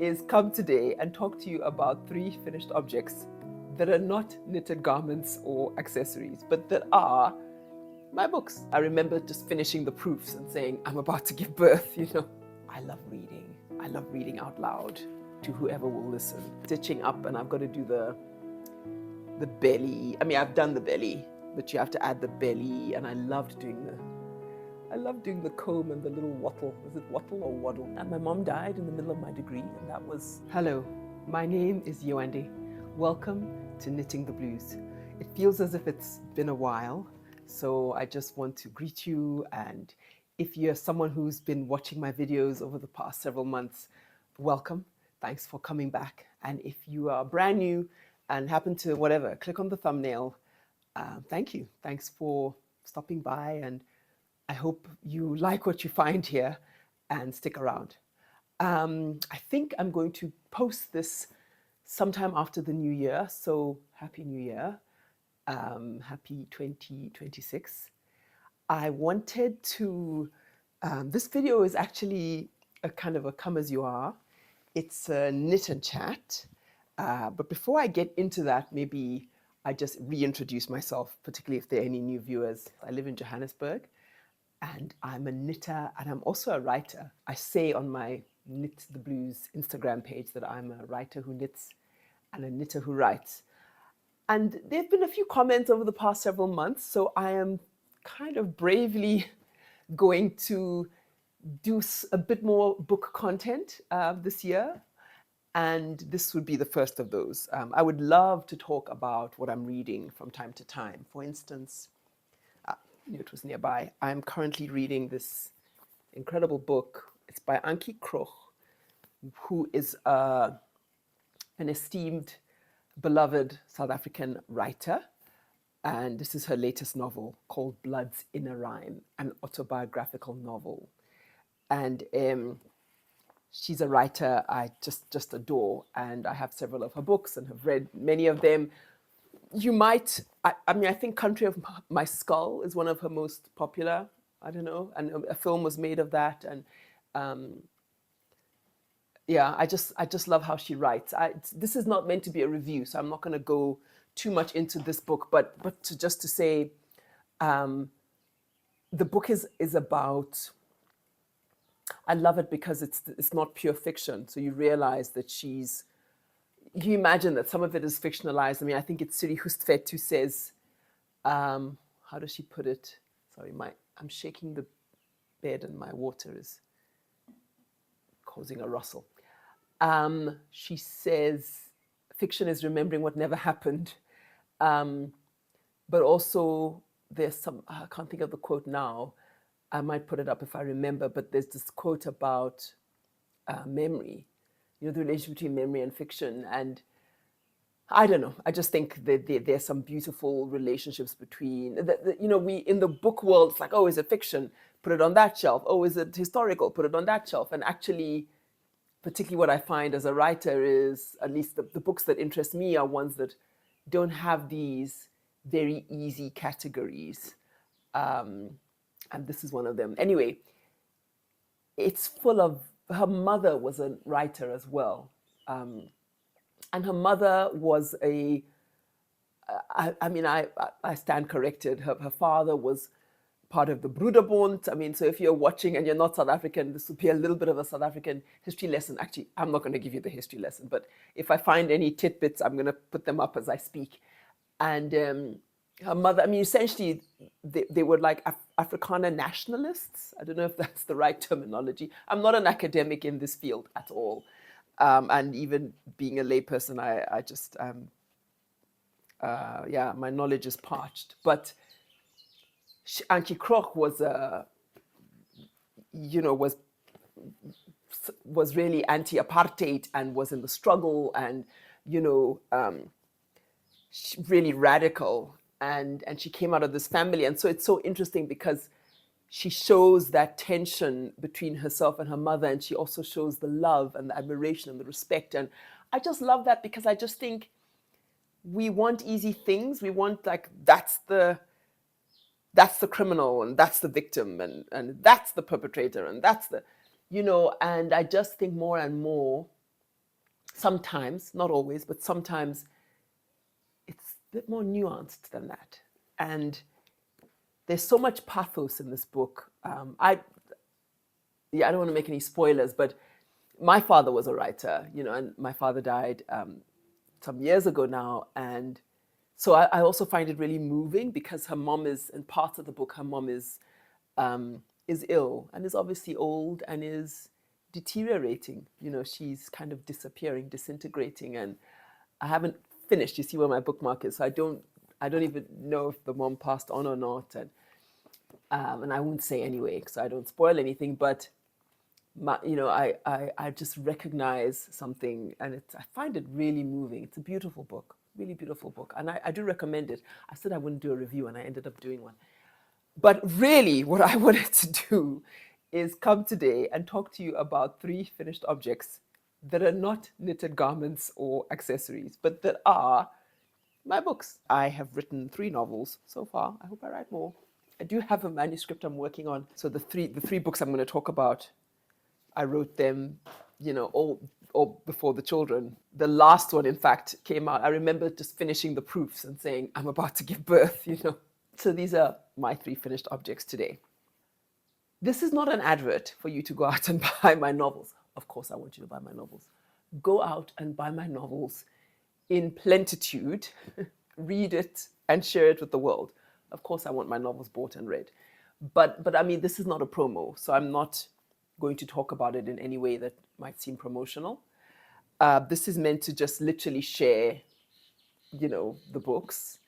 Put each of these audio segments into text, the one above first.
is come today and talk to you about 3 finished objects that are not knitted garments or accessories, but that are my books. I remember just finishing the proofs and saying, I'm about to give birth, I love reading. I love reading out loud to whoever will listen. Stitching up, and I've got to do the belly. I mean, I've done the belly, but you have to add the belly, and I loved doing the comb and the little wattle. Was it wattle or waddle? And my mom died in the middle of my degree, and that was... Hello, my name is Yoande. Welcome to Knitting the Blues. It feels as if it's been a while, so I just want to greet you, and if you're someone who's been watching my videos over the past several months, welcome. Thanks for coming back. And if you are brand new and happen to, click on the thumbnail, thank you. Thanks for stopping by, and I hope you like what you find here and stick around. I think I'm going to post this sometime after the new year, so Happy New Year. Happy 2026. I wanted to, this video is actually a kind of a come as you are. It's a knit and chat. But before I get into that, maybe I just reintroduce myself, particularly if there are any new viewers. I live in Johannesburg, and I'm a knitter, and I'm also a writer. I say on my Knit the Blues Instagram page that I'm a writer who knits and a knitter who writes. And there have been a few comments over the past several months, so I am kind of bravely going to do a bit more book content this year. And this would be the first of those. I would love to talk about what I'm reading from time to time. For instance, knew it was nearby. I'm currently reading this incredible book. It's by Ankie Krogh, who is an esteemed, beloved South African writer. And this is her latest novel called Blood's Inner Rhyme, an autobiographical novel. And she's a writer I just adore. And I have several of her books and have read many of them. You might, I think Country of My Skull is one of her most popular, I don't know, and a film was made of that. And yeah, I just love how she writes. This is not meant to be a review, so I'm not going to go too much into this book, but just to say, the book is about, I love it because it's not pure fiction. So you realize that you imagine that some of it is fictionalized. I mean, I think it's Siri Hustvedt who says, how does she put it? Sorry, I'm shaking the bed and my water is causing a rustle. She says, fiction is remembering what never happened. But also there's I can't think of the quote now. I might put it up if I remember, but there's this quote about memory, the relationship between memory and fiction. And I don't know, I just think that there's some beautiful relationships between, we in the book world, it's like, oh, is it fiction? Put it on that shelf. Oh, is it historical? Put it on that shelf. And actually, particularly what I find as a writer is, at least the books that interest me are ones that don't have these very easy categories. And this is one of them. Anyway, it's full of, her mother was a writer as well. And her mother was I stand corrected. Her father was part of the Broederbond. I mean, so if you're watching and you're not South African, this would be a little bit of a South African history lesson. Actually, I'm not going to give you the history lesson, but if I find any tidbits, I'm going to put them up as I speak. And her mother, I mean, essentially, they were like Afrikaner nationalists. I don't know if that's the right terminology. I'm not an academic in this field at all. And even being a layperson, I just, my knowledge is parched. But Ankie Krogh was really anti-apartheid and was in the struggle and, really radical. And she came out of this family. And so it's so interesting because she shows that tension between herself and her mother. And she also shows the love and the admiration and the respect. And I just love that because I just think we want easy things. We want that's the criminal and that's the victim and that's the perpetrator and that's the, and I just think more and more sometimes, not always, but sometimes it's a bit more nuanced than that. And there's so much pathos in this book. I don't want to make any spoilers, but my father was a writer, and my father died some years ago now. And so I also find it really moving because her mom is, in parts of the book, her mom is ill and is obviously old and is deteriorating. She's kind of disappearing, disintegrating. And I haven't finished. You see where my bookmark is. So I don't even know if the mom passed on or not. And I won't say anyway because I don't spoil anything. But I just recognize something, and I find it really moving. It's a beautiful book, really beautiful book, and I do recommend it. I said I wouldn't do a review, and I ended up doing one. But really, what I wanted to do is come today and talk to you about 3 finished objects that are not knitted garments or accessories, but that are my books. I have written 3 novels so far. I hope I write more. I do have a manuscript I'm working on. So the three books I'm going to talk about, I wrote them, all before the children. The last one, in fact, came out. I remember just finishing the proofs and saying, I'm about to give birth. So these are my 3 finished objects today. This is not an advert for you to go out and buy my novels. Of course, I want you to buy my novels. Go out and buy my novels in plenitude, read it, and share it with the world. Of course, I want my novels bought and read. But I mean, this is not a promo, so I'm not going to talk about it in any way that might seem promotional. This is meant to just literally share, the books,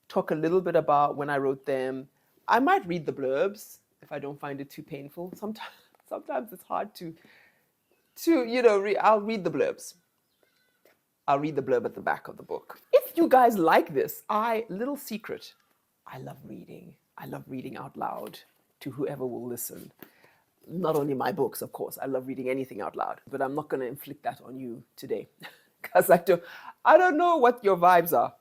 talk a little bit about when I wrote them. I might read the blurbs if I don't find it too painful. Sometimes it's hard to I'll read the blurbs. I'll read the blurb at the back of the book. If you guys like this, little secret, I love reading. I love reading out loud to whoever will listen. Not only my books, of course. I love reading anything out loud, but I'm not going to inflict that on you today because I don't know what your vibes are.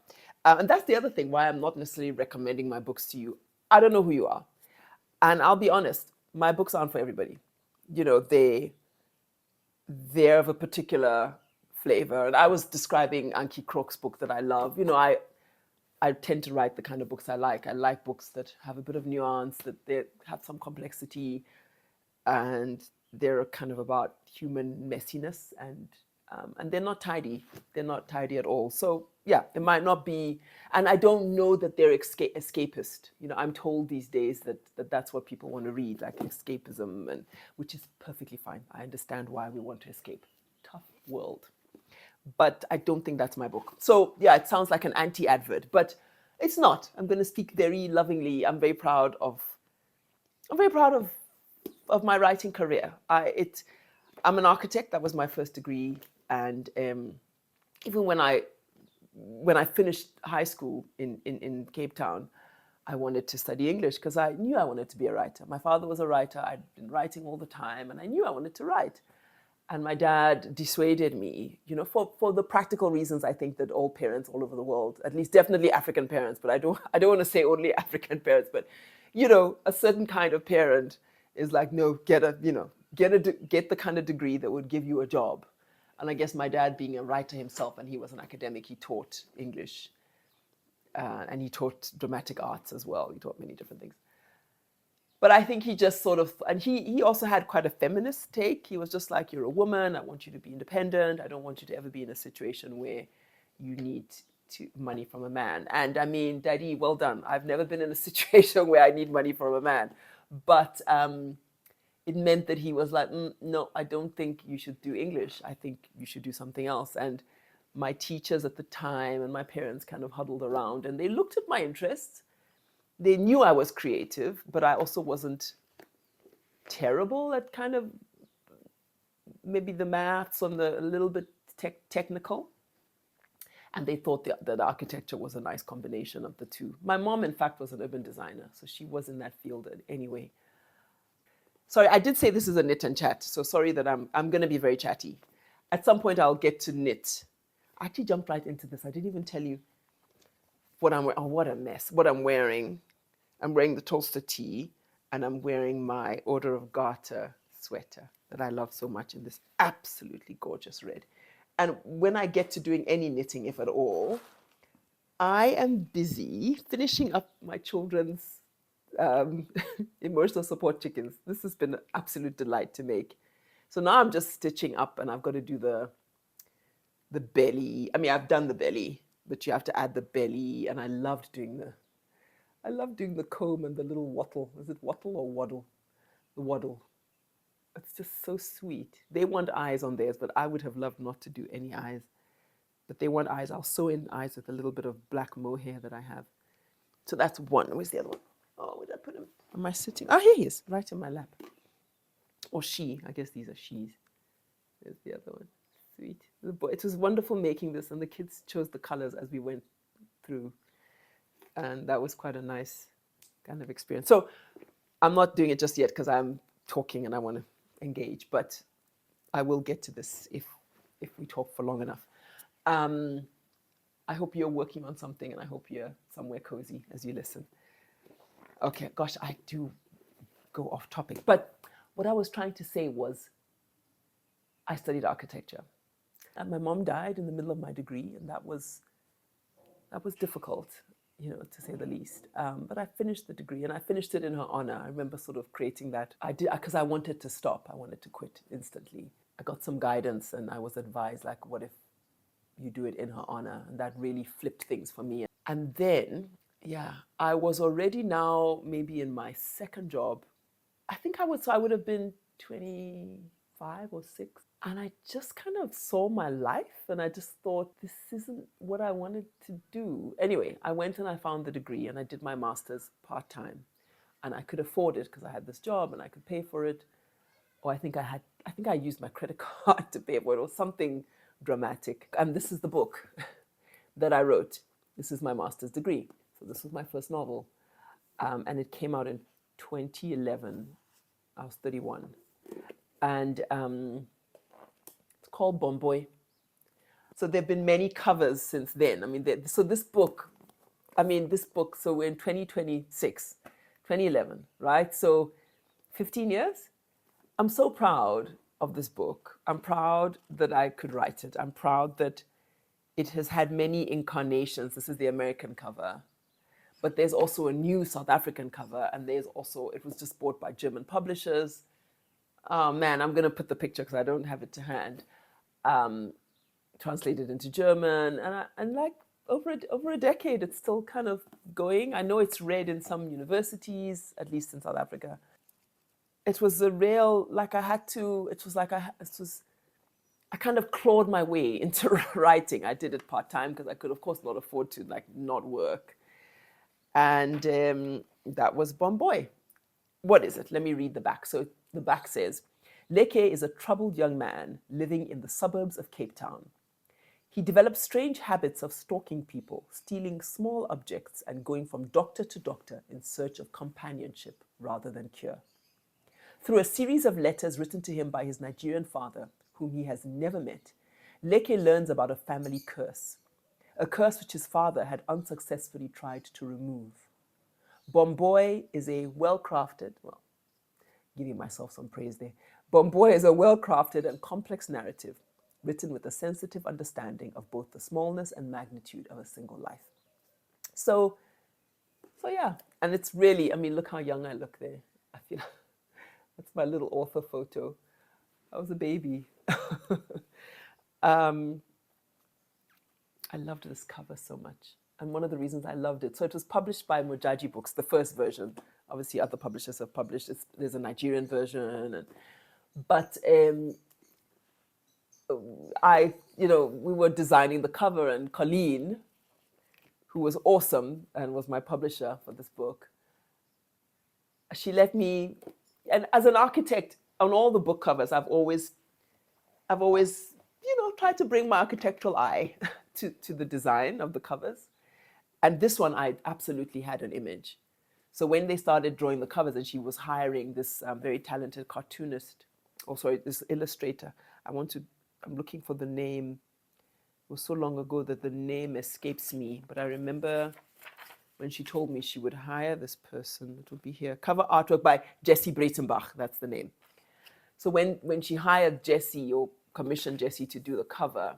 And that's the other thing why I'm not necessarily recommending my books to you. I don't know who you are. And I'll be honest, my books aren't for everybody. They're of a particular flavor. And I was describing Ankie Krok's book that I love. I tend to write the kind of books I like. I like books that have a bit of nuance, that they have some complexity, and they're kind of about human messiness, and they're not tidy. They're not tidy at all. So yeah, it might not be, and I don't know that they're escapist. I'm told these days that that's what people want to read, like escapism, and which is perfectly fine. I understand why we want to escape. Tough world. But I don't think that's my book. So yeah, it sounds like an anti-advert, but it's not. I'm going to speak very lovingly. I'm very proud of my writing career. I'm an architect. That was my first degree, and even when I finished high school in Cape Town, I wanted to study English because I knew I wanted to be a writer. My father was a writer. I'd been writing all the time, and I knew I wanted to write. And my dad dissuaded me, for the practical reasons I think that all parents all over the world, at least definitely African parents, but I don't want to say only African parents, but a certain kind of parent is like, no, get the kind of degree that would give you a job. And I guess my dad, being a writer himself, and he was an academic, he taught English, and he taught dramatic arts as well. He taught many different things. But I think he just sort of, and he also had quite a feminist take. He was just like, you're a woman, I want you to be independent. I don't want you to ever be in a situation where you need money from a man. And I mean, Daddy, well done. I've never been in a situation where I need money from a man. But it meant that he was like, no, I don't think you should do English. I think you should do something else. And my teachers at the time and my parents kind of huddled around, and they looked at my interests. They knew I was creative, but I also wasn't terrible at kind of maybe the maths and a little bit technical. And they thought that architecture was a nice combination of the two. My mom, in fact, was an urban designer, so she was in that field anyway. Sorry, I did say this is a knit and chat, so sorry that I'm going to be very chatty. At some point, I'll get to knit. I actually jumped right into this. I didn't even tell you what I'm wearing. Oh, what a mess. What I'm wearing. I'm wearing the Tolster tee, and I'm wearing my Order of Garter sweater that I love so much in this absolutely gorgeous red. and when I get to doing any knitting, if at all, I am busy finishing up my children's emotional support chickens. This has been an absolute delight to make. So now I'm just stitching up, and I've got to do the belly. I mean, I've done the belly, but you have to add the belly, and I loved doing the comb and the little wattle. Is it wattle or waddle? The waddle. It's just so sweet. They want eyes on theirs, but I would have loved not to do any eyes. But they want eyes. I'll sew in eyes with a little bit of black mohair that I have. So that's one. Where's the other one? Oh, where did I put him? Am I sitting? Oh, here he is, right in my lap. Or she. I guess these are she's. There's the other one. Sweet. It was wonderful making this, and the kids chose the colors as we went through. And that was quite a nice kind of experience. So I'm not doing it just yet because I'm talking and I want to engage, but I will get to this if we talk for long enough. I hope you're working on something, and I hope you're somewhere cozy as you listen. Okay, gosh, I do go off topic. But what I was trying to say was I studied architecture. And my mom died in the middle of my degree, and that was difficult, to say the least. But I finished the degree, and I finished it in her honor. I remember sort of creating that. I did because I wanted to stop. I wanted to quit instantly. I got some guidance, and I was advised, like, what if you do it in her honor? And that really flipped things for me. And then, I was already now maybe in my second job. I think I would have been 25 or 6. And I just kind of saw my life, and I just thought, this isn't what I wanted to do. Anyway, I went and I found the degree, and I did my master's part-time. And I could afford it because I had this job and I could pay for it. Or I think I used my credit card to pay for it, or something dramatic. And this is the book that I wrote. This is my master's degree. So this was my first novel. And it came out in 2011. I was 31. And it's called Bomboy. So there have been many covers since then. I mean, this book, so we're in 2026, 2011, right? So 15 years. I'm so proud of this book. I'm proud that I could write it. I'm proud that it has had many incarnations. This is the American cover. But there's also a new South African cover, and it was just bought by German publishers. Oh man, I'm going to put the picture because I don't have it to hand. Translated into German, and like over a decade, it's still kind of going. I know it's read in some universities, at least in South Africa. It was a real, I kind of clawed my way into writing. I did it part-time because I could, of course, not afford to not work. And that was Bomboy. What is it? Let me read the back. So the back says, Leke is a troubled young man living in the suburbs of Cape Town. He developed strange habits of stalking people, stealing small objects, and going from doctor to doctor in search of companionship rather than cure. Through a series of letters written to him by his Nigerian father, whom he has never met, Leke learns about a family curse, a curse which his father had unsuccessfully tried to remove. Bomboy is a well-crafted, giving myself some praise there. Bomboy is a well-crafted and complex narrative written with a sensitive understanding of both the smallness and magnitude of a single life. So yeah, and it's really, look how young I look there. I feel that's my little author photo. I was a baby. I loved this cover so much. And one of the reasons I loved it, so it was published by Mojaji Books, the first version. Obviously, other publishers have published it. There's a Nigerian version. But we were designing the cover, and Colleen, who was awesome and was my publisher for this book, she let me, and as an architect, on all the book covers, I've always tried to bring my architectural eye to the design of the covers. And this one, I absolutely had an image. So when they started drawing the covers, and she was hiring this very talented cartoonist, this illustrator, I'm looking for the name. It was so long ago that the name escapes me, but I remember when she told me she would hire this person. It would be here. Cover artwork by Jessie Breitenbach, that's the name. So when she hired Jessie, or commissioned Jessie to do the cover,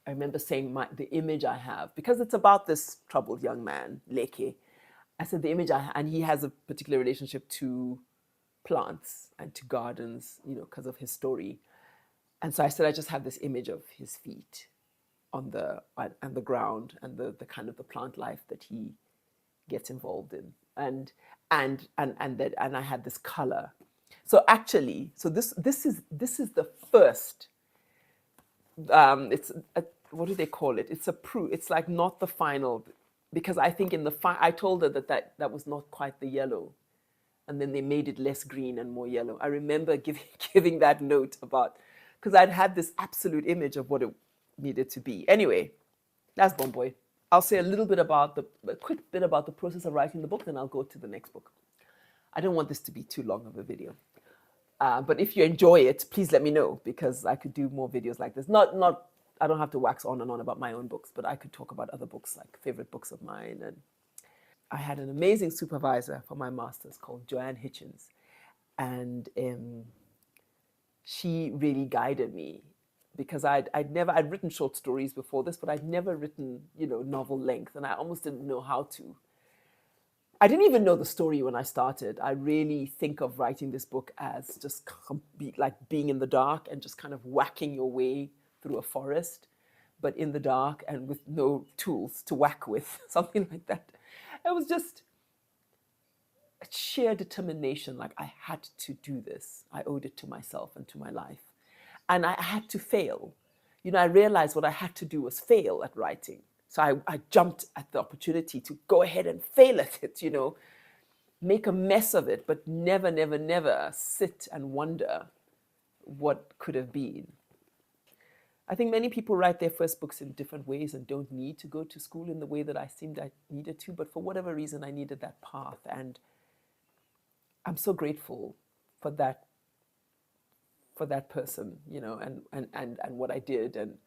I remember saying the image I have, because it's about this troubled young man, Leke. I said the image and he has a particular relationship to plants and to gardens, because of his story. And so I said I just have this image of his feet on the ground and the kind of the plant life that he gets involved in, and I had this color. So actually, this is the first. It's what do they call it? It's a proof. It's like not the final, because I think in I told her that was not quite the yellow, and then they made it less green and more yellow. I remember giving that note about, because I'd had this absolute image of what it needed to be. Anyway, that's Bon Boy. I'll say a quick bit about the process of writing the book, then I'll go to the next book. I don't want this to be too long of a video. But if you enjoy it, please let me know, because I could do more videos like this. I don't have to wax on and on about my own books, but I could talk about other books, like favorite books of mine. And I had an amazing supervisor for my master's called Joanne Hitchens. And she really guided me, because I'd written short stories before this, but I'd never written, novel length. And I almost didn't know how to. I didn't even know the story when I started. I really think of writing this book as just like being in the dark and just kind of whacking your way through a forest, but in the dark and with no tools to whack with, something like that. It was just a sheer determination, like I had to do this. I owed it to myself and to my life. And I had to fail. I realized what I had to do was fail at writing. So I jumped at the opportunity to go ahead and fail at it, make a mess of it, but never, never, never sit and wonder what could have been. I think many people write their first books in different ways and don't need to go to school in the way that I seemed I needed to, but for whatever reason, I needed that path. And I'm so grateful for that person, and what I did. And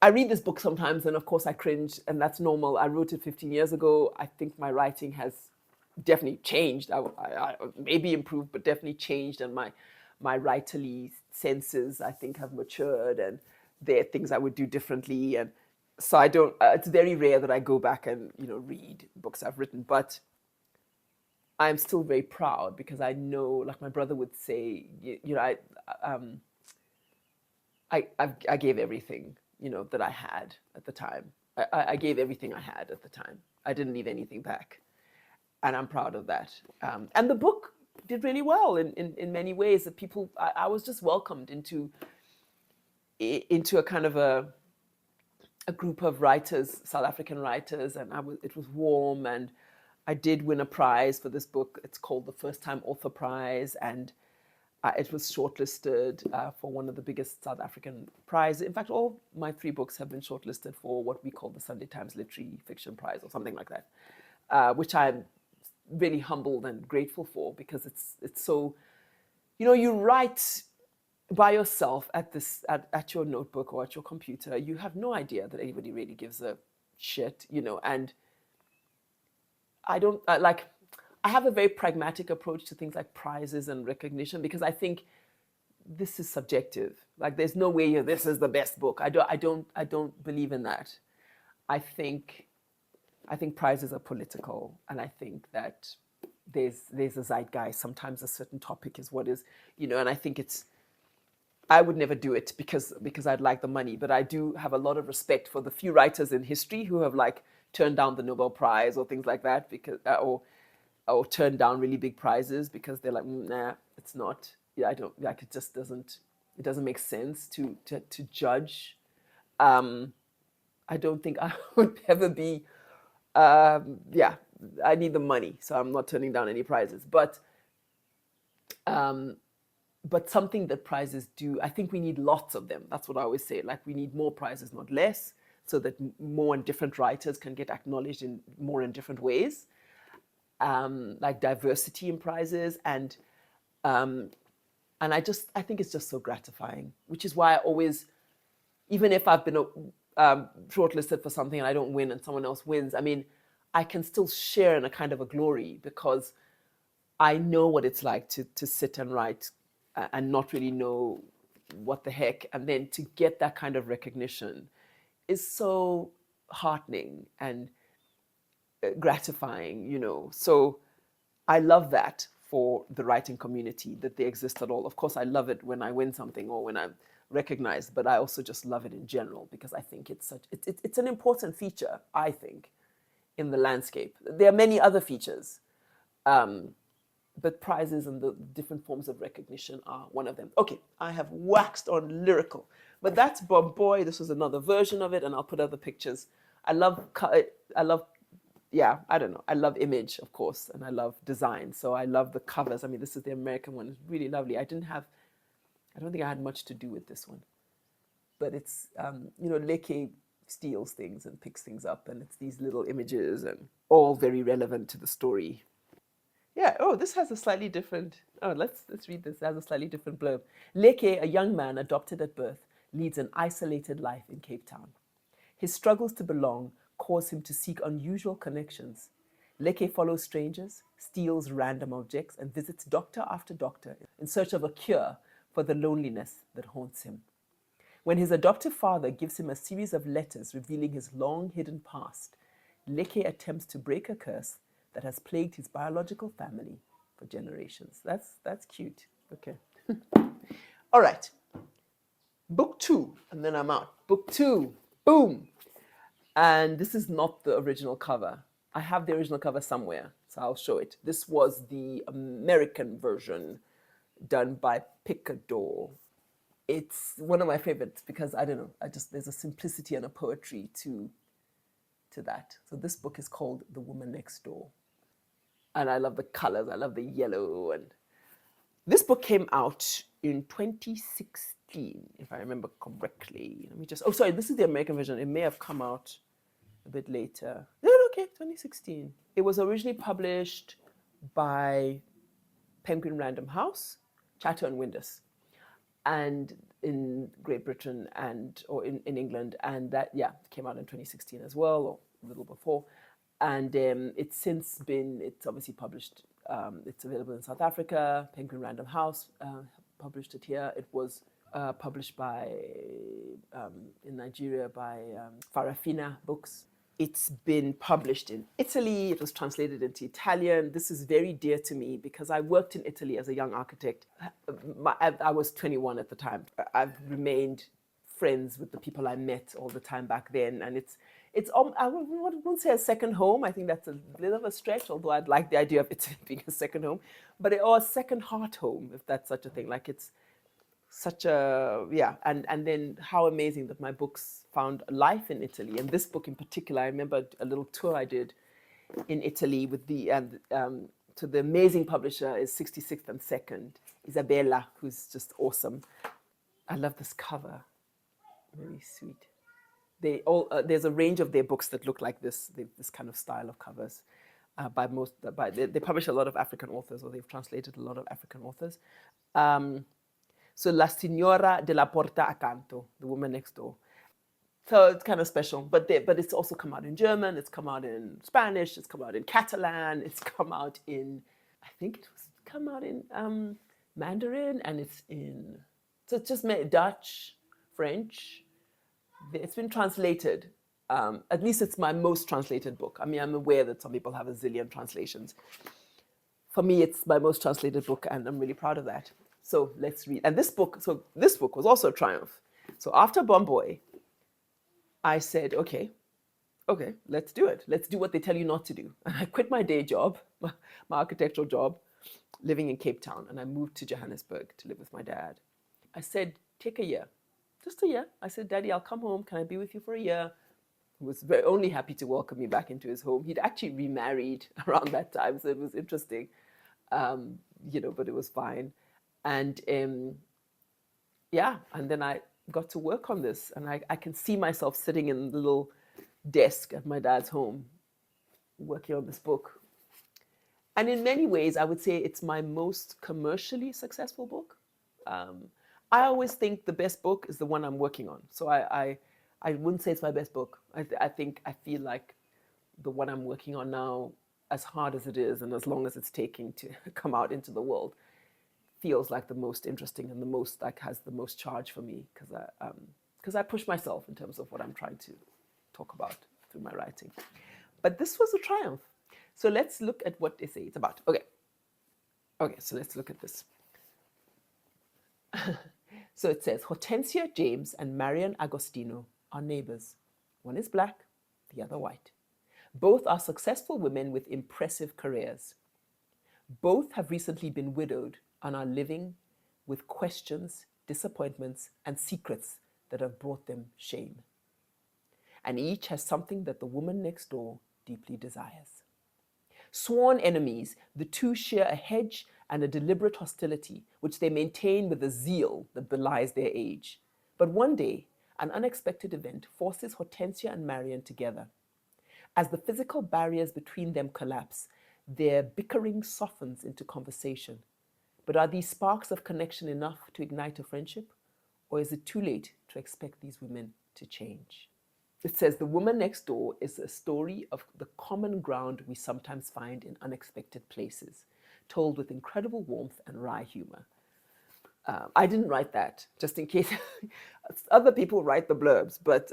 I read this book sometimes, and of course I cringe, and that's normal. I wrote it 15 years ago. I think my writing has definitely changed. I maybe improved, but definitely changed, and my writerly senses, I think, have matured, and there are things I would do differently. And so I don't. It's very rare that I go back and read books I've written, but I'm still very proud, because I know, like my brother would say, I gave everything, that I had at the time. I gave everything I had at the time. I didn't leave anything back. And I'm proud of that. And the book did really well in many ways. That people, I was just welcomed into a kind of a group of writers, South African writers, and it was warm. And I did win a prize for this book. It's called the First Time Author Prize, and it was shortlisted for one of the biggest South African prizes. In fact, all my 3 books have been shortlisted for what we call the Sunday Times Literary Fiction Prize, or something like that, which I'm really humbled and grateful for, because it's so, you write by yourself at your notebook or at your computer. You have no idea that anybody really gives a shit, and I don't I have a very pragmatic approach to things like prizes and recognition, because I think this is subjective. Like, there's no way this is the best book. I don't believe in that. I think prizes are political, and I think that there's a zeitgeist. Sometimes a certain topic is what is, and I think I would never do it because I'd like the money, but I do have a lot of respect for the few writers in history who have turned down the Nobel Prize or things like that, because or turned down really big prizes because they're like, nah, it's not. Yeah, I don't like. It just doesn't. It doesn't make sense to judge. I don't think I would ever be. Yeah, I need the money, so I'm not turning down any prizes. But something that prizes do, I think we need lots of them. That's what I always say. Like, we need more prizes, not less, so that more and different writers can get acknowledged in more and different ways. Like diversity in prizes, and I think it's just so gratifying, which is why I always, even if I've been shortlisted for something and I don't win and someone else wins, I mean, I can still share in a kind of a glory, because I know what it's like to sit and write and not really know what the heck, and then to get that kind of recognition is so heartening and gratifying, you know. So I love that for the writing community, that they exist at all. Of course, I love it when I win something or when I'm recognized, but I also just love it in general because I think it's an important feature, I think, in the landscape. There are many other features, but prizes and the different forms of recognition are one of them. Okay, I have waxed on lyrical, but that's Bob Boy. This was another version of it, and I'll put other pictures. I love, yeah, I don't know. I love image, of course, and I love design. So I love the covers. I mean, this is the American one. It's really lovely. I don't think I had much to do with this one, but it's, you know, Leke steals things and picks things up, and it's these little images and all very relevant to the story. Yeah. Oh, this has a slightly different. Oh, let's read this. It has a slightly different blurb. Leke, a young man adopted at birth, leads an isolated life in Cape Town. His struggles to belong cause him to seek unusual connections. Leke follows strangers, steals random objects, and visits doctor after doctor in search of a cure for the loneliness that haunts him. When his adoptive father gives him a series of letters revealing his long-hidden past, Leke attempts to break a curse that has plagued his biological family for generations. That's cute. Okay. All right. Book 2, and then I'm out. Book 2. Boom. And this is not the original cover. I have the original cover somewhere, so I'll show it. This was the American version done by Picador. It's one of my favorites because I don't know, there's a simplicity and a poetry to that. So this book is called The Woman Next Door. And I love the colors, I love the yellow. And this book came out in 2016, if I remember correctly. Let me just, oh, sorry, this is the American version. It may have come out a bit later. No, okay, 2016. It was originally published by Penguin Random House, Chatto and Windus, and in Great Britain or in England, and that came out in 2016 as well, or a little before. And it's obviously published. It's available in South Africa. Penguin Random House published it here. It was published in Nigeria by Farafina Books. It's been published in Italy. It was translated into Italian. This is very dear to me because I worked in Italy as a young architect. I was 21 at the time. I've remained friends with the people I met all the time back then. And I wouldn't say a second home. I think that's a little of a stretch, although I'd like the idea of it being a second home. Or a second heart home, if that's such a thing. Like it's such a, and then how amazing that my books found life in Italy. And this book in particular, I remember a little tour I did in Italy with to the amazing publisher is 66th and 2nd, Isabella, who's just awesome. I love this cover, very sweet. There's a range of their books that look like this kind of style of covers. They publish a lot of African authors, or they've translated a lot of African authors. So La Signora della Porta Accanto, The Woman Next Door. So it's kind of special, but it's also come out in German, it's come out in Spanish, it's come out in Catalan, it's come out in, I think it was come out in Mandarin, and so it's just Dutch, French. It's been translated. At least it's my most translated book. I mean, I'm aware that some people have a zillion translations. For me, it's my most translated book, and I'm really proud of that. So let's read. And this book was also a triumph. So after Bomboy, I said, okay, let's do it. Let's do what they tell you not to do. And I quit my day job, my architectural job, living in Cape Town, and I moved to Johannesburg to live with my dad. I said, take a year, just a year. I said, Daddy, I'll come home. Can I be with you for a year? He was only happy to welcome me back into his home. He'd actually remarried around that time, so it was interesting, but it was fine. And and then I got to work on this, and I can see myself sitting in the little desk at my dad's home, working on this book. And in many ways, I would say it's my most commercially successful book. I always think the best book is the one I'm working on. So I wouldn't say it's my best book. I feel like the one I'm working on now, as hard as it is and as long as it's taking to come out into the world, feels like the most interesting and the most like has the most charge for me because I push myself in terms of what I'm trying to talk about through my writing. But this was a triumph. So let's look at what they say it's about. Okay, so let's look at this. So it says, Hortensia James and Marian Agostino are neighbors. One is black, the other white. Both are successful women with impressive careers. Both have recently been widowed and are living with questions, disappointments, and secrets that have brought them shame. And each has something that the woman next door deeply desires. Sworn enemies, the two share a hedge and a deliberate hostility, which they maintain with a zeal that belies their age. But one day, an unexpected event forces Hortensia and Marian together. As the physical barriers between them collapse, their bickering softens into conversation. But are these sparks of connection enough to ignite a friendship? Or is it too late to expect these women to change? It says, The Woman Next Door is a story of the common ground we sometimes find in unexpected places, told with incredible warmth and wry humor. I didn't write that, just in case other people write the blurbs, but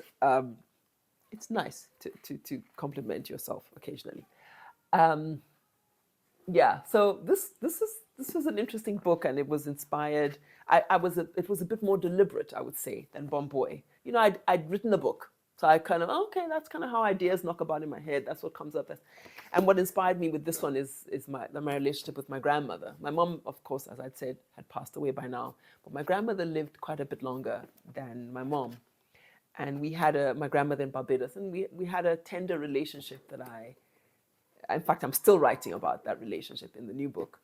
it's nice to compliment yourself occasionally. Yeah, so this was an interesting book, and it was inspired. It was a bit more deliberate, I would say, than Bomboy. You know, I'd written a book, so I kind of okay, that's kind of how ideas knock about in my head. That's what comes up as, and what inspired me with this one is my relationship with my grandmother. My mom, of course, as I'd said, had passed away by now, but my grandmother lived quite a bit longer than my mom, and we had my grandmother in Barbados, and we had a tender relationship that in fact, I'm still writing about that relationship in the new book.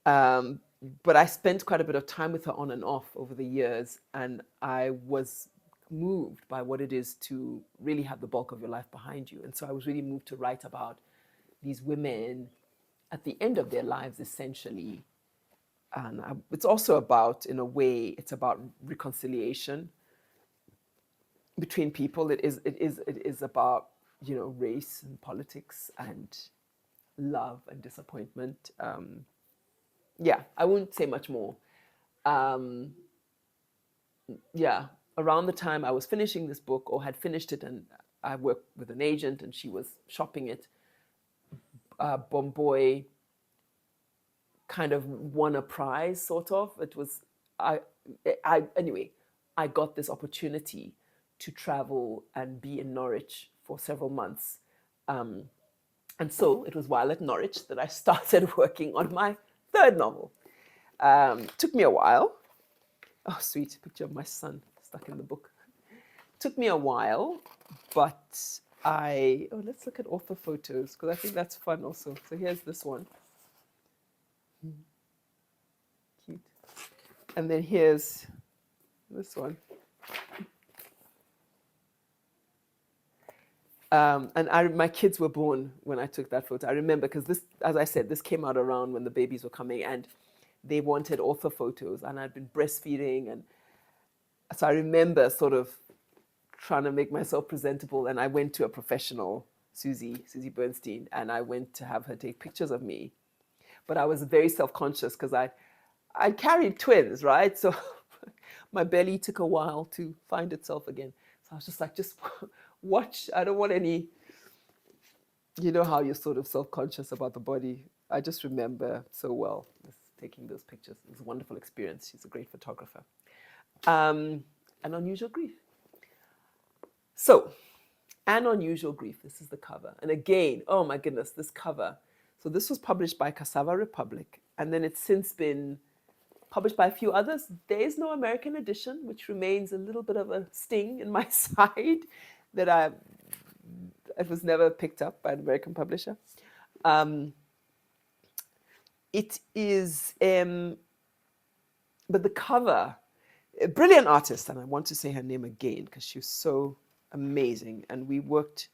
But I spent quite a bit of time with her on and off over the years, and I was moved by what it is to really have the bulk of your life behind you. And so I was really moved to write about these women at the end of their lives, essentially. And it's also about, in a way, it's about reconciliation between people. It is about, you know, race and politics and love and disappointment. Yeah, I won't say much more. Yeah, around the time I was finishing this book or had finished it, and I worked with an agent and she was shopping it, Bomboy kind of won a prize, sort of. It was, anyway, I got this opportunity to travel and be in Norwich for several months. And so it was while at Norwich that I started working on my third novel. Took me a while. Oh, sweet picture of my son stuck in the book. Took me a while, but let's look at author photos, because I think that's fun also. So here's this one. Cute. And then here's this one. And my kids were born when I took that photo. I remember, because this, as I said, this came out around when the babies were coming, and they wanted author photos, and I'd been breastfeeding, and so I remember sort of trying to make myself presentable, and I went to a professional, Susie Bernstein, and I went to have her take pictures of me. But I was very self-conscious because I carried twins, right? So my belly took a while to find itself again. So I was just like, just watch. I don't want any, you know how you're sort of self-conscious about the body. I just remember so well taking those pictures. It was a wonderful experience. She's a great photographer. An Unusual Grief. So, An Unusual Grief. This is the cover. And again, oh my goodness, this cover. So this was published by Cassava Republic, and then it's since been published by a few others. There is no American edition, which remains a little bit of a sting in my side that it was never picked up by an American publisher. It is, but the cover, a brilliant artist, and I want to say her name again because she was so amazing. And we worked,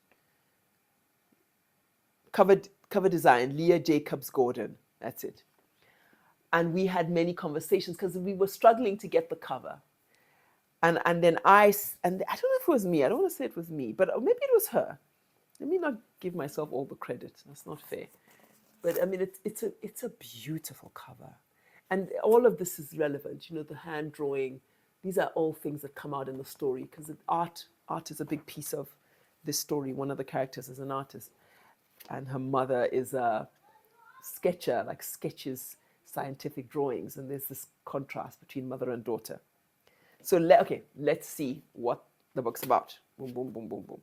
cover design, Leah Jacobs Gordon, that's it. And we had many conversations because we were struggling to get the cover. And then I don't know if it was me, I don't want to say it was me, but maybe it was her. Let me not give myself all the credit, that's not fair. But I mean, it's a beautiful cover. And all of this is relevant, you know, the hand drawing. These are all things that come out in the story because art is a big piece of this story. One of the characters is an artist, and her mother is a sketcher, like sketches scientific drawings, and there's this contrast between mother and daughter. So let's see what the book's about. Boom, boom, boom, boom, boom.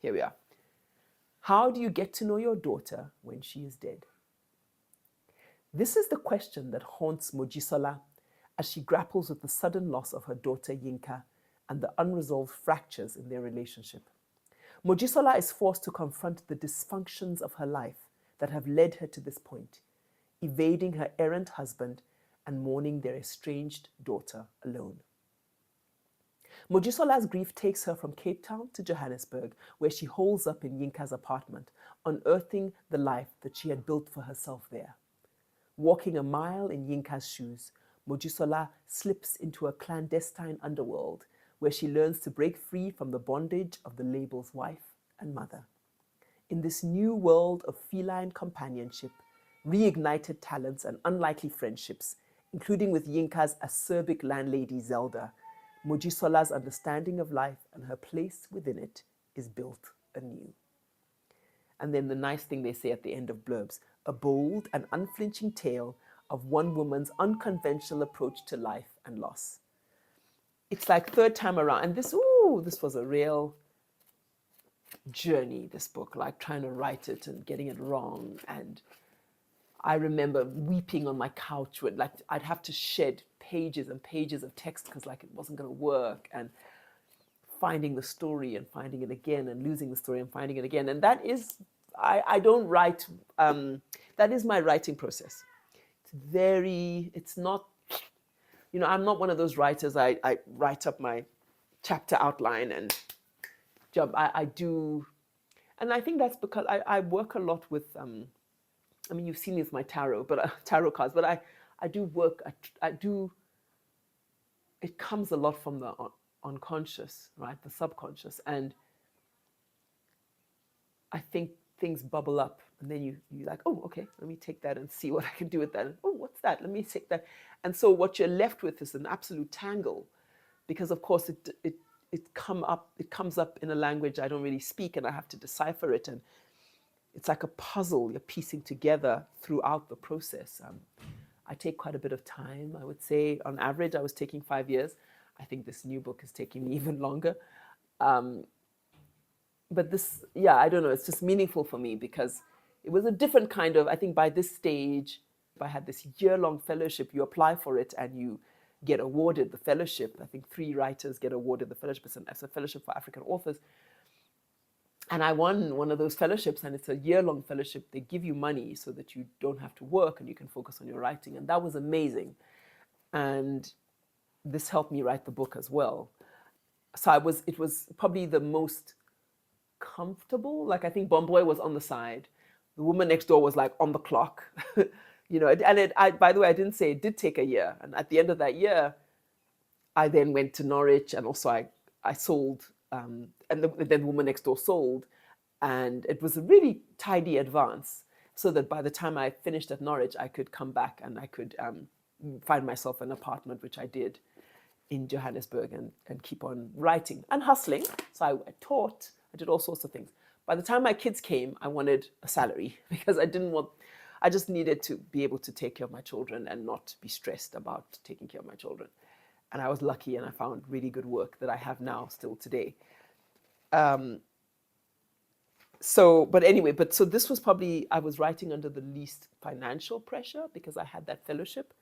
Here we are. How do you get to know your daughter when she is dead? This is the question that haunts Mojisola as she grapples with the sudden loss of her daughter Yinka and the unresolved fractures in their relationship. Mojisola is forced to confront the dysfunctions of her life that have led her to this point, evading her errant husband and mourning their estranged daughter alone. Mojisola's grief takes her from Cape Town to Johannesburg, where she holds up in Yinka's apartment, unearthing the life that she had built for herself there. Walking a mile in Yinka's shoes, Mojisola slips into a clandestine underworld where she learns to break free from the bondage of the label's wife and mother. In this new world of feline companionship, reignited talents and unlikely friendships, including with Yinka's acerbic landlady Zelda, Mojisola's understanding of life and her place within it is built anew. And then the nice thing they say at the end of blurbs, a bold and unflinching tale of one woman's unconventional approach to life and loss. It's like third time around. And this was a real journey, this book, like trying to write it and getting it wrong. And I remember weeping on my couch with, like, I'd have to shed pages and pages of text because like it wasn't going to work, and finding the story and finding it again and losing the story and finding it again. And that is, I don't write, that is my writing process. It's not, you know, I'm not one of those writers, I write up my chapter outline and jump. I do, and I think that's because I work a lot with, I mean, you've seen me with my tarot cards, but I do work, it comes a lot from the unconscious, right? The subconscious. And I think things bubble up and then you like, oh, okay, let me take that and see what I can do with that. And, oh, what's that? Let me take that. And so what you're left with is an absolute tangle because of course it comes up in a language I don't really speak and I have to decipher it. And it's like a puzzle you're piecing together throughout the process. I take quite a bit of time. I would say on average, I was taking 5 years. I think this new book is taking me even longer. But this, yeah, I don't know, it's just meaningful for me because it was a different kind of, I think by this stage, I had this year-long fellowship, you apply for it and you get awarded the fellowship. I think 3 writers get awarded the fellowship. It's a fellowship for African authors. And I won one of those fellowships, and it's a year-long fellowship. They give you money so that you don't have to work and you can focus on your writing. And that was amazing. And this helped me write the book as well. So it was probably the most comfortable. Like I think Bomboy was on the side. The Woman Next Door was like on the clock. You know, and by the way, I didn't say it did take a year. And at the end of that year, I then went to Norwich, and also I sold, and then Woman Next Door sold, and it was a really tidy advance, so that by the time I finished at Norwich, I could come back and I could find myself an apartment, which I did in Johannesburg, and keep on writing and hustling. So I taught, I did all sorts of things. By the time my kids came, I wanted a salary because I just needed to be able to take care of my children and not be stressed about taking care of my children. And I was lucky and I found really good work that I have now still today. So this was probably, I was writing under the least financial pressure because I had that fellowship.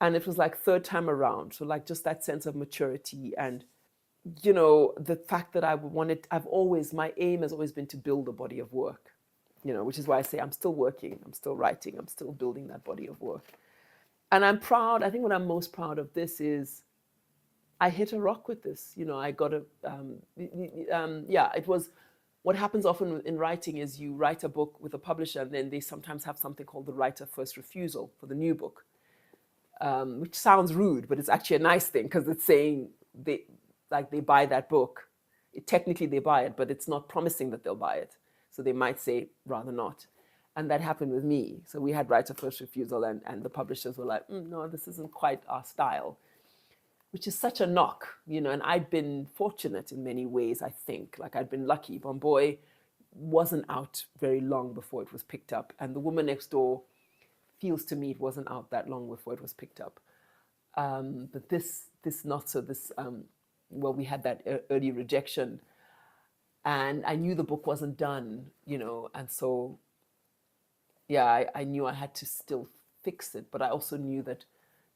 And it was like third time around. So like just that sense of maturity and, you know, the fact that my aim has always been to build a body of work, you know, which is why I say I'm still working, I'm still writing, I'm still building that body of work. And I'm proud. I think what I'm most proud of this is I hit a rock with this. You know, I got it was, what happens often in writing is you write a book with a publisher and then they sometimes have something called the writer first refusal for the new book, which sounds rude, but it's actually a nice thing because it's saying they buy that book. Technically they buy it, but it's not promising that they'll buy it. So they might say rather not. And that happened with me. So we had rights of first refusal, and the publishers were like, no, this isn't quite our style, which is such a knock, and I'd been fortunate in many ways, I think. Like, I'd been lucky. Bomboy wasn't out very long before it was picked up. And The Woman Next Door feels to me it wasn't out that long before it was picked up. But this not so. Well, we had that early rejection, and I knew the book wasn't done, and so, yeah, I knew I had to still fix it, but I also knew that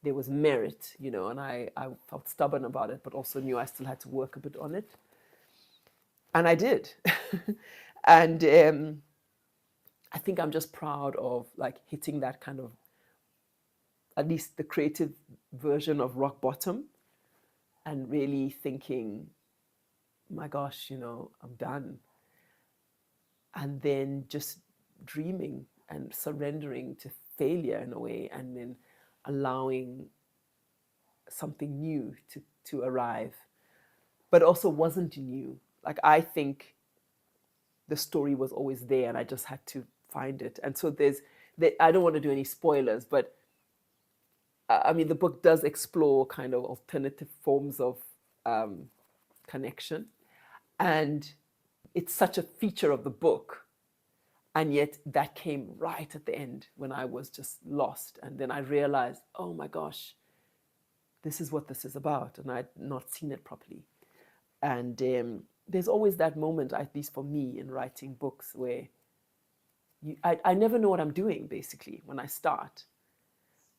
there was merit, and I felt stubborn about it, but also knew I still had to work a bit on it. And I did. And I think I'm just proud of like hitting that kind of, at least the creative version of rock bottom, and really thinking, my gosh, I'm done. And then just dreaming and surrendering to failure in a way, and then allowing something new to arrive, but also wasn't new. Like, I think the story was always there and I just had to find it. And so I don't want to do any spoilers, but I mean, the book does explore kind of alternative forms of connection. And it's such a feature of the book. And yet that came right at the end when I was just lost. And then I realized, oh my gosh, this is what this is about. And I'd not seen it properly. And there's always that moment, at least for me, in writing books where I never know what I'm doing, basically, when I start.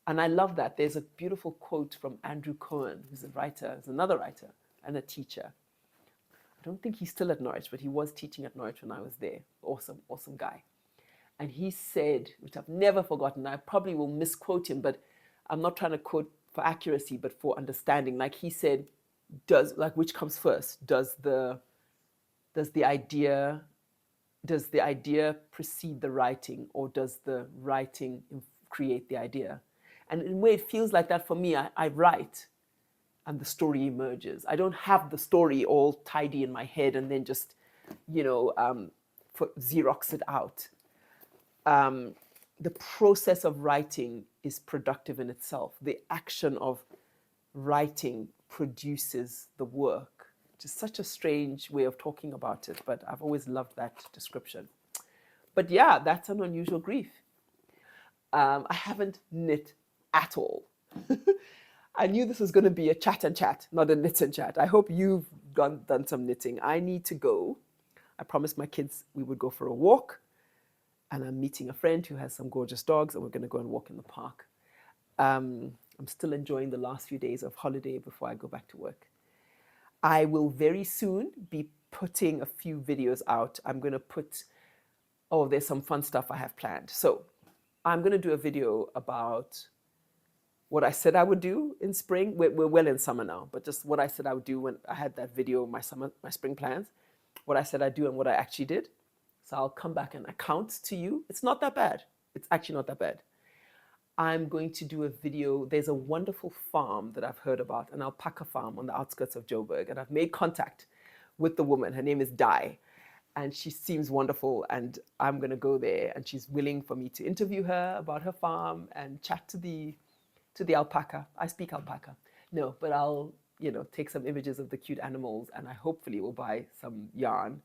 And I love that. There's a beautiful quote from Andrew Cohen, who's another writer and a teacher. I don't think he's still at Norwich, but he was teaching at Norwich when I was there. Awesome, awesome guy. And he said, which I've never forgotten, I probably will misquote him, but I'm not trying to quote for accuracy, but for understanding. Like, he said, which comes first? Does the idea precede the writing, or does the writing create the idea? And in a way, it feels like that for me. I write, and the story emerges. I don't have the story all tidy in my head and then just, Xerox it out. The process of writing is productive in itself. The action of writing produces the work, which is such a strange way of talking about it, but I've always loved that description. But yeah, that's an unusual grief. I haven't knit at all. I knew this was going to be a chat and chat, not a knit and chat. I hope you've done some knitting. I need to go. I promised my kids we would go for a walk, and I'm meeting a friend who has some gorgeous dogs, and we're going to go and walk in the park. I'm still enjoying the last few days of holiday before I go back to work. I will very soon be putting a few videos out. I'm going to there's some fun stuff I have planned. So I'm going to do a video about what I said I would do in spring. We're well in summer now, but just what I said I would do when I had that video, my spring plans, what I said I'd do and what I actually did. So I'll come back and account to you. It's not that bad. It's actually not that bad. I'm going to do a video. There's a wonderful farm that I've heard about, an alpaca farm on the outskirts of Joburg. And I've made contact with the woman. Her name is Di. And she seems wonderful. And I'm going to go there. And she's willing for me to interview her about her farm and chat to the alpaca. I speak alpaca. No, but I'll, take some images of the cute animals. And I hopefully will buy some yarn.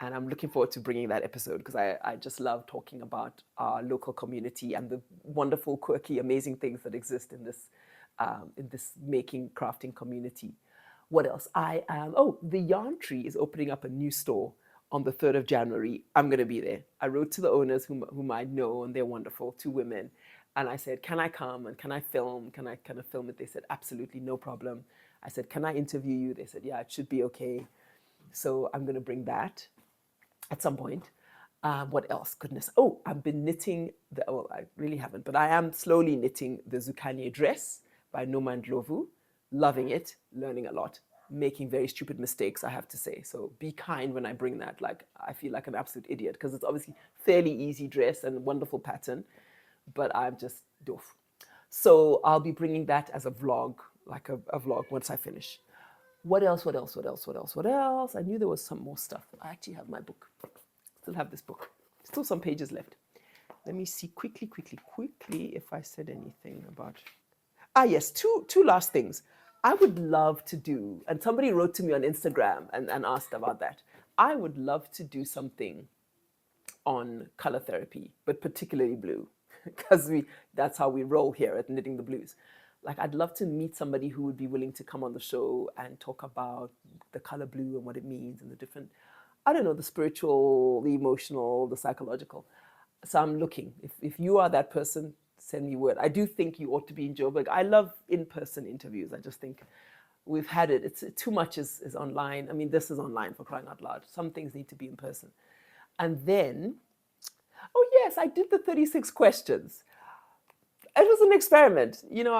And I'm looking forward to bringing that episode, because I just love talking about our local community and the wonderful, quirky, amazing things that exist in this making, crafting community. What else? The Yarn Tree is opening up a new store on the 3rd of January. I'm going to be there. I wrote to the owners whom I know, and they're wonderful, 2 women. And I said, can I come and can I film? Can I kind of film it? They said, absolutely, no problem. I said, can I interview you? They said, yeah, it should be okay. So I'm going to bring that at some point. What else? Goodness. Oh, I've been knitting I really haven't, but I am slowly knitting the Zukanye dress by Noma Ndlovu. Loving it, learning a lot, making very stupid mistakes, I have to say. So be kind when I bring that. Like, I feel like an absolute idiot, because it's obviously fairly easy dress and wonderful pattern, but I'm just doof. So I'll be bringing that as a vlog, like a vlog once I finish. What else? I knew there was some more stuff. I actually have my book. Still have this book. Still some pages left. Let me see quickly if I said anything about. Yes, two last things. I would love to do, and somebody wrote to me on Instagram and asked about that. I would love to do something on color therapy, but particularly blue, because that's how we roll here at Knitting the Blues. Like, I'd love to meet somebody who would be willing to come on the show and talk about the color blue and what it means and the different, I don't know, the spiritual, the emotional, the psychological. So I'm looking. If you are that person, send me word. I do think you ought to be in Joburg. I love in-person interviews. I just think we've had it. It's too much is online. I mean, this is online, for crying out loud. Some things need to be in person. And then, oh yes, I did the 36 questions. It was an experiment. You know,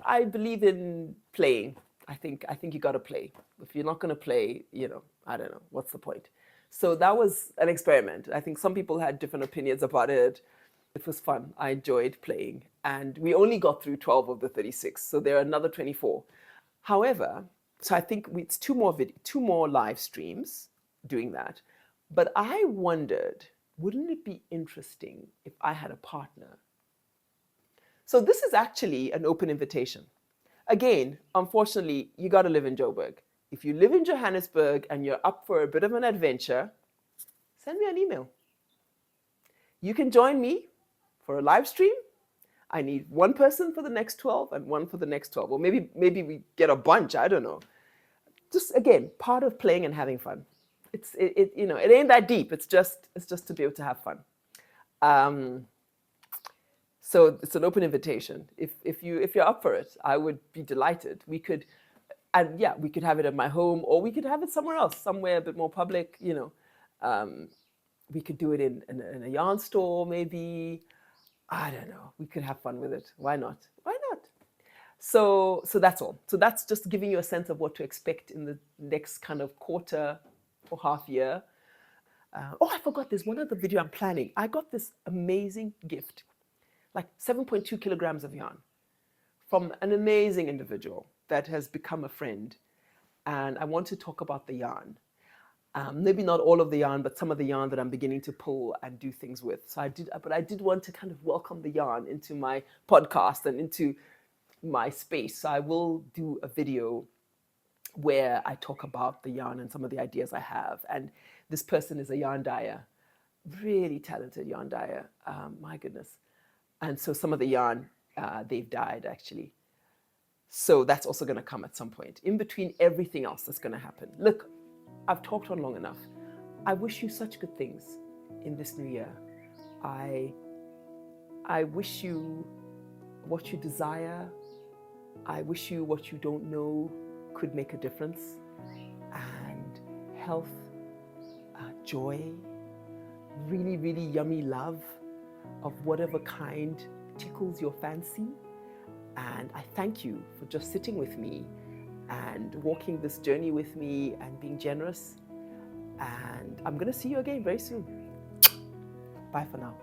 I believe in playing. I think you got to play. If you're not going to play, you know, I don't know, what's the point? So that was an experiment. I think some people had different opinions about it. It was fun. I enjoyed playing. And we only got through 12 of the 36. So there are another 24. However, so I think it's two more live streams doing that. But I wondered, wouldn't it be interesting if I had a partner? So this is actually an open invitation. Again, unfortunately, you got to live in Joburg. If you live in Johannesburg and you're up for a bit of an adventure, send me an email. You can join me for a live stream. I need one person for the next 12 and one for the next 12. Or maybe we get a bunch, I don't know. Just, again, part of playing and having fun. It you know, it ain't that deep. It's just to be able to have fun. So it's an open invitation. If you're up for it, I would be delighted. We could have it at my home, or we could have it somewhere else, somewhere a bit more public. You know, we could do it in a yarn store, maybe. I don't know. We could have fun with it. Why not? Why not? So that's all. So that's just giving you a sense of what to expect in the next kind of quarter or half year. I forgot, there's one other video I'm planning. I got this amazing gift, like 7.2 kilograms of yarn from an amazing individual that has become a friend. And I want to talk about the yarn. Maybe not all of the yarn, but some of the yarn that I'm beginning to pull and do things with. So I did want to kind of welcome the yarn into my podcast and into my space. So I will do a video where I talk about the yarn and some of the ideas I have. And this person is a yarn dyer, really talented yarn dyer, my goodness. And so some of the yarn, they've dyed actually. So that's also going to come at some point, in between everything else that's going to happen. Look, I've talked on long enough. I wish you such good things in this new year. I wish you what you desire. I wish you what you don't know could make a difference. And health, joy, really, really yummy love of whatever kind tickles your fancy. And I thank you for just sitting with me and walking this journey with me and being generous. And I'm going to see you again very soon. Bye for now.